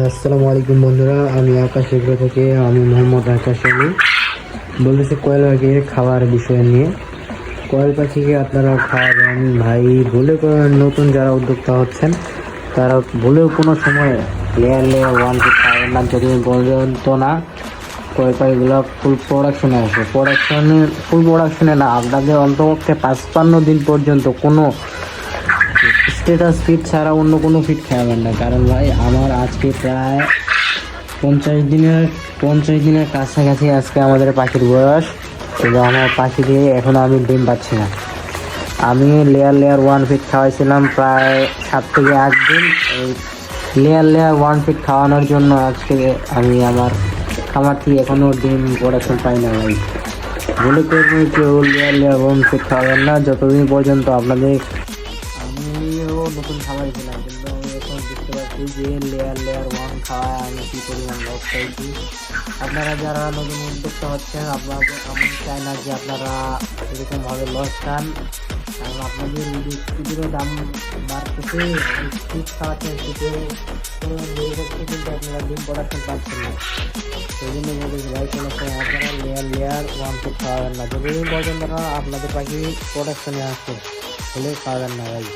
আসসালামু আলাইকুম বন্ধুরা, আমি আকাশ এগ্রো থেকে আমি মোহাম্মদ আকাশ আলী বলতেছি কোয়েল পাখির খাবার বিষয় নিয়ে। কোয়েল পাখিকে আপনারা খাওয়াবেন ভাই, ভুলে নতুন যারা উদ্যোক্তা হচ্ছেন তারা ভুলেও কোনো সময় লেয়ার লেয়ার ওয়ান ফিট খাওয়াবেন না, যদি পর্যন্ত না কোয়েল পাখিগুলো ফুল প্রোডাকশনে আসে। ফুল প্রোডাকশনে না, আপনাদের অন্তপক্ষে 55 দিন পর্যন্ত কোনো স্ট্যাটাস ফিট ছাড়া অন্য কোনো ফিট খাওয়াবেন না। কারণ ভাই আমার আজকে প্রায় 50 দিনের কাছাকাছি আজকে আমাদের পাখির বয়স, কিন্তু আমার পাখি দিয়ে এখনও আমি ডিম পাচ্ছি না। আমি লেয়ার ওয়ান ফিট খাওয়াইছিলাম প্রায় 7 থেকে 8 দিন। এই লেয়ার ওয়ান ফিট খাওয়ানোর জন্য আজকে আমি আমার খামার থেকে এখনও ডিম প্রোডাকশন পাই না ভাই। বলে করবো কেউ লেয়ার ওয়ান ফিট খাওয়াবেন না যতদিন পর্যন্ত আপনাদের। আমিও নতুন খাবার ছিলাম, কিন্তু আমি এখন বুঝতে পারছি যে লেয়ার ওয়ান খাওয়ায় আমি কী পরিমাণ লস খাইছি। আপনারা যারা নতুন উদ্যোক্তা হচ্ছেন, আমি চাই না যে আপনারা এরকমভাবে লস খান, কারণ আপনাদের স্পিডেরও দাম বাড়তেছে, স্পিড খাওয়াচ্ছেন, স্পিডের পরিমাণ বেড়ে যাচ্ছে, কিন্তু আপনারা ডিম প্রোডাকশন পাচ্ছেন না। সেই জন্য বলতেছি ভাই, কোনো সময় আপনারা লেয়ার ওয়ান ফিট খাওয়াবেন না যতদিন পর্যন্ত না আপনাদের পাখি প্রোডাকশনে আসছে, হলে খাওয়াবেন না ভাই।